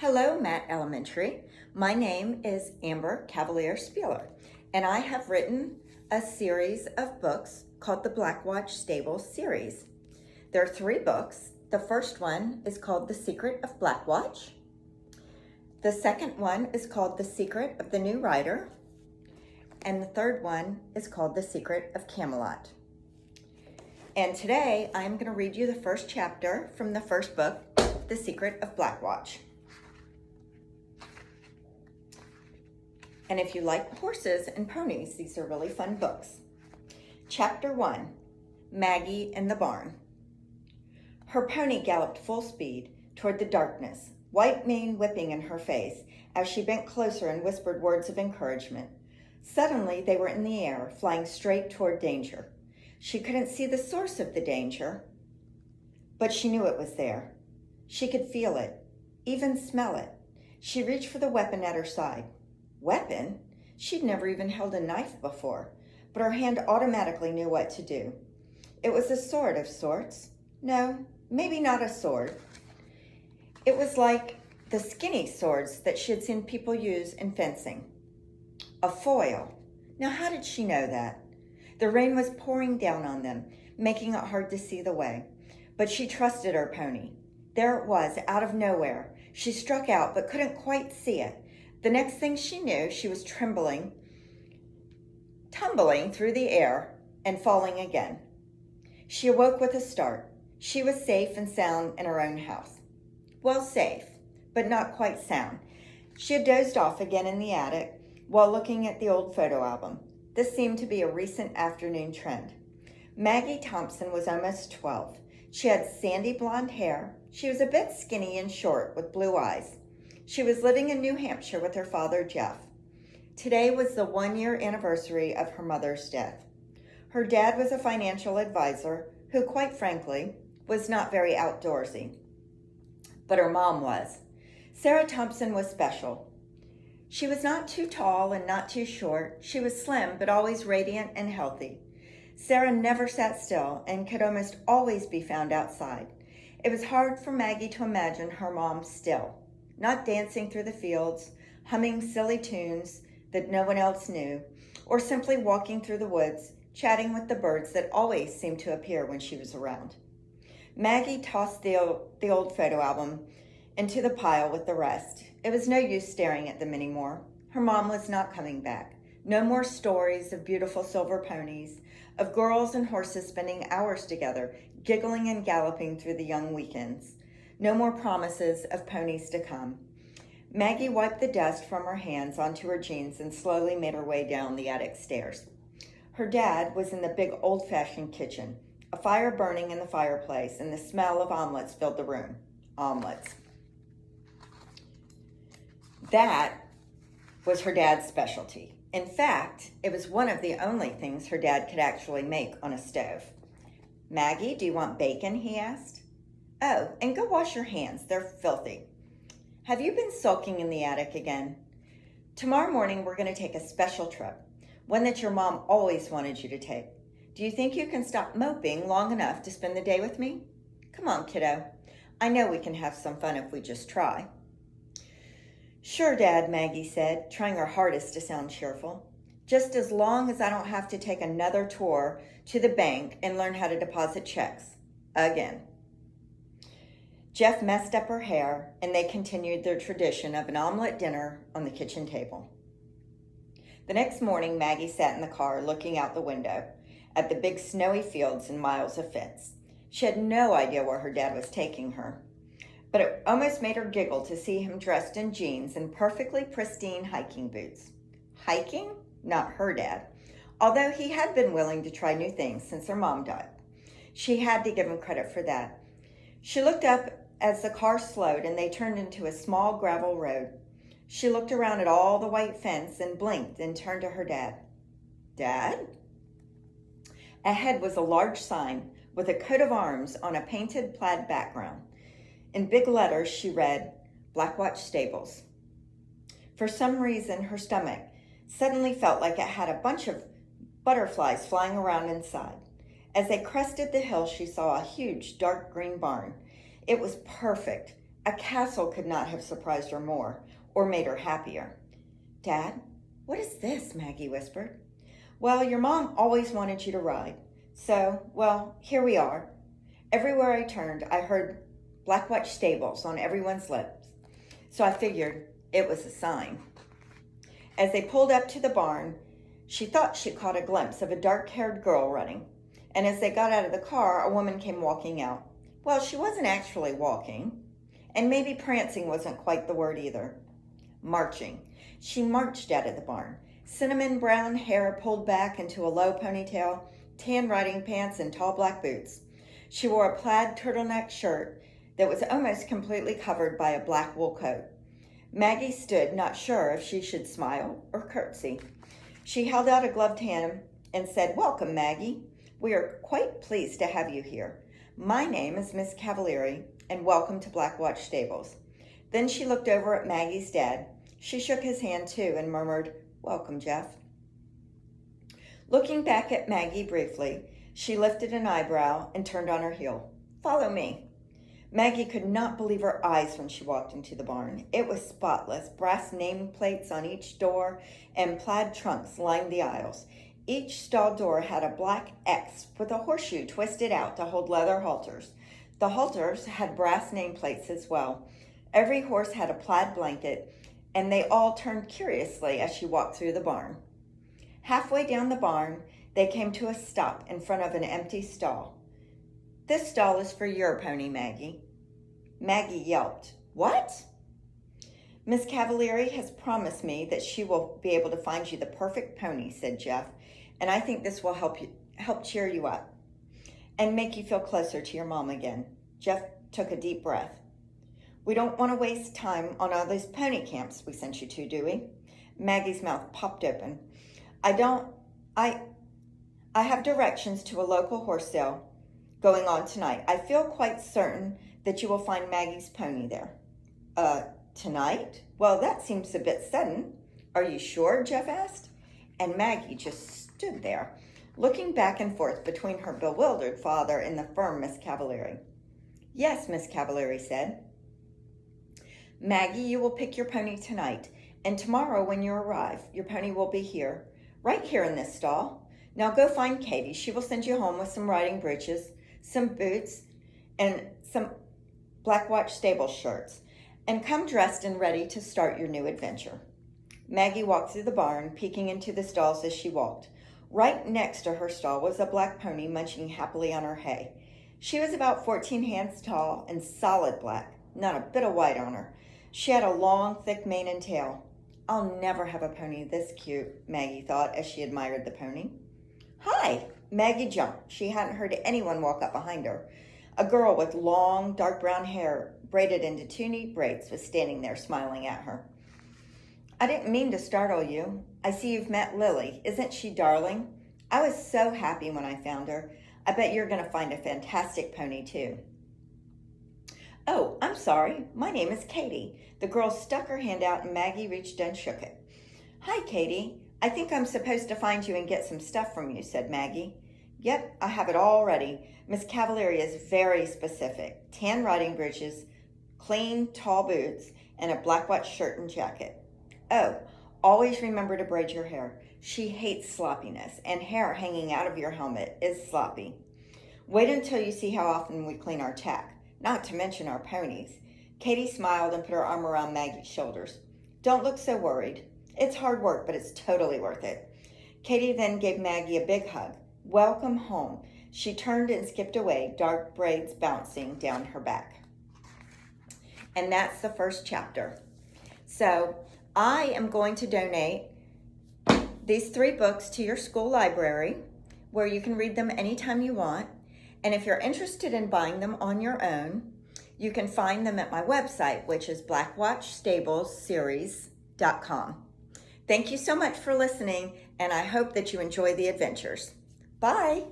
Hello, Matt Elementary. My name is Amber Cavalier Spieler, and I have written a series of books called the Blackwatch Stables series. There are 3 books. The first one is called The Secret of Blackwatch. The second one is called The Secret of the New Rider. And the third one is called The Secret of Camelot. And today I'm going to read you the first chapter from the first book, The Secret of Blackwatch. And if you like horses and ponies, these are really fun books. Chapter 1, Maggie in the Barn. Her pony galloped full speed toward the darkness, white mane whipping in her face as she bent closer and whispered words of encouragement. Suddenly, they were in the air, flying straight toward danger. She couldn't see the source of the danger, but she knew it was there. She could feel it, even smell it. She reached for the weapon at her side. Weapon? She'd never even held a knife before, but her hand automatically knew what to do. It was a sword of sorts. No, maybe not a sword. It was like the skinny swords that she had seen people use in fencing. A foil. Now, how did she know that? The rain was pouring down on them, making it hard to see the way. But she trusted her pony. There it was, out of nowhere. She struck out, but couldn't quite see it. The next thing she knew, she was tumbling through the air and falling again. She awoke with a start. She was safe and sound in her own house. Well, safe, but not quite sound. She had dozed off again in the attic while looking at the old photo album. This seemed to be a recent afternoon trend. Maggie Thompson was almost 12. She had sandy blonde hair. She was a bit skinny and short with blue eyes. She was living in New Hampshire with her father, Jeff. Today was the 1-year anniversary of her mother's death. Her dad was a financial advisor who, quite frankly, was not very outdoorsy. But her mom was. Sarah Thompson was special. She was not too tall and not too short. She was slim, but always radiant and healthy. Sarah never sat still and could almost always be found outside. It was hard for Maggie to imagine her mom still, not dancing through the fields, humming silly tunes that no one else knew, or simply walking through the woods, chatting with the birds that always seemed to appear when she was around. Maggie tossed the old photo album into the pile with the rest. It was no use staring at them anymore. Her mom was not coming back. No more stories of beautiful silver ponies, of girls and horses spending hours together, giggling and galloping through the young weekends. No more promises of ponies to come. Maggie wiped the dust from her hands onto her jeans and slowly made her way down the attic stairs. Her dad was in the big old-fashioned kitchen, a fire burning in the fireplace, and the smell of omelets filled the room. Omelets. That was her dad's specialty. In fact, it was one of the only things her dad could actually make on a stove. "Maggie, do you want bacon?" he asked. "Oh, and go wash your hands. They're filthy." "Have you been sulking in the attic again?" "Tomorrow morning we're going to take a special trip, one that your mom always wanted you to take. Do you think you can stop moping long enough to spend the day with me? Come on, kiddo. I know we can have some fun if we just try." "Sure, Dad," Maggie said, trying her hardest to sound cheerful. "Just as long as I don't have to take another tour to the bank and learn how to deposit checks. Again." Jeff messed up her hair, and they continued their tradition of an omelet dinner on the kitchen table. The next morning, Maggie sat in the car looking out the window at the big snowy fields and miles of fence. She had no idea where her dad was taking her, but it almost made her giggle to see him dressed in jeans and perfectly pristine hiking boots. Hiking? Not her dad, although he had been willing to try new things since her mom died. She had to give him credit for that. She looked up as the car slowed and they turned into a small gravel road. She looked around at all the white fence and blinked and turned to her dad. "Dad?" Ahead was a large sign with a coat of arms on a painted plaid background. In big letters, she read, "Blackwatch Stables." For some reason, her stomach suddenly felt like it had a bunch of butterflies flying around inside. As they crested the hill, she saw a huge dark green barn. It was perfect, A castle could not have surprised her more or made her happier. "Dad, what is this?" Maggie whispered. "Well, your mom always wanted you to ride. So, well, here we are." Everywhere I turned, I heard Blackwatch Stables on everyone's lips, so I figured it was a sign. As they pulled up to the barn, she thought she caught a glimpse of a dark-haired girl running, and as they got out of the car, a woman came walking out. Well, she wasn't actually walking, and maybe prancing wasn't quite the word either. Marching. She marched out of the barn, cinnamon brown hair pulled back into a low ponytail, tan riding pants, and tall black boots. She wore a plaid turtleneck shirt that was almost completely covered by a black wool coat. Maggie stood, not sure if she should smile or curtsy. She held out a gloved hand and said, "Welcome, Maggie. We are quite pleased to have you here. My name is Miss Cavalieri, and welcome to Blackwatch Stables." Then she looked over at Maggie's dad. She shook his hand too and murmured, "Welcome, Jeff." Looking back at Maggie briefly, she lifted an eyebrow and turned on her heel. "Follow me." Maggie could not believe her eyes when she walked into the barn. It was spotless. Brass nameplates on each door and plaid trunks lined the aisles. Each stall door had a black X with a horseshoe twisted out to hold leather halters. The halters had brass nameplates as well. Every horse had a plaid blanket, and they all turned curiously as she walked through the barn. Halfway down the barn, they came to a stop in front of an empty stall. "This stall is for your pony, Maggie." Maggie yelped, "What?" "Miss Cavalieri has promised me that she will be able to find you the perfect pony," said Jeff, "and I think this will help cheer you up and make you feel closer to your mom again." Jeff took a deep breath. "We don't want to waste time on all those pony camps we sent you to, do we?" Maggie's mouth popped open. I have directions to a local horse sale going on tonight. I feel quite certain that you will find Maggie's pony there." Tonight? Well, that seems a bit sudden." "Are you sure?" Jeff asked. And Maggie just stood there, looking back and forth between her bewildered father and the firm Miss Cavalieri. "Yes," Miss Cavalieri said. "Maggie, you will pick your pony tonight, and tomorrow when you arrive, your pony will be here, right here in this stall. Now go find Katie. She will send you home with some riding breeches, some boots, and some Blackwatch stable shirts, and come dressed and ready to start your new adventure." Maggie walked through the barn, peeking into the stalls as she walked. Right next to her stall was a black pony munching happily on her hay. She was about 14 hands tall and solid black, not a bit of white on her. She had a long, thick mane and tail. "I'll never have a pony this cute," Maggie thought as she admired the pony. "Hi!" Maggie jumped. She hadn't heard anyone walk up behind her. A girl with long, dark brown hair braided into 2 neat braids was standing there smiling at her. "I didn't mean to startle you. I see you've met Lily. Isn't she darling? I was so happy when I found her. I bet you're going to find a fantastic pony too." "Oh, I'm sorry. My name is Katie." The girl stuck her hand out and Maggie reached and shook it. "Hi, Katie. I think I'm supposed to find you and get some stuff from you," said Maggie. "Yep, I have it all ready. Miss Cavalieri is very specific. Tan riding breeches, clean, tall boots, and a Blackwatch shirt and jacket. Oh, always remember to braid your hair. She hates sloppiness, and hair hanging out of your helmet is sloppy. Wait until you see how often we clean our tack, not to mention our ponies." Katie smiled and put her arm around Maggie's shoulders. "Don't look so worried. It's hard work, but it's totally worth it." Katie then gave Maggie a big hug. "Welcome home." She turned and skipped away, dark braids bouncing down her back. And that's the first chapter. So I am going to donate these 3 books to your school library where you can read them anytime you want. And if you're interested in buying them on your own, you can find them at my website, which is blackwatchstablesseries.com. Thank you so much for listening, and I hope that you enjoy the adventures. Bye.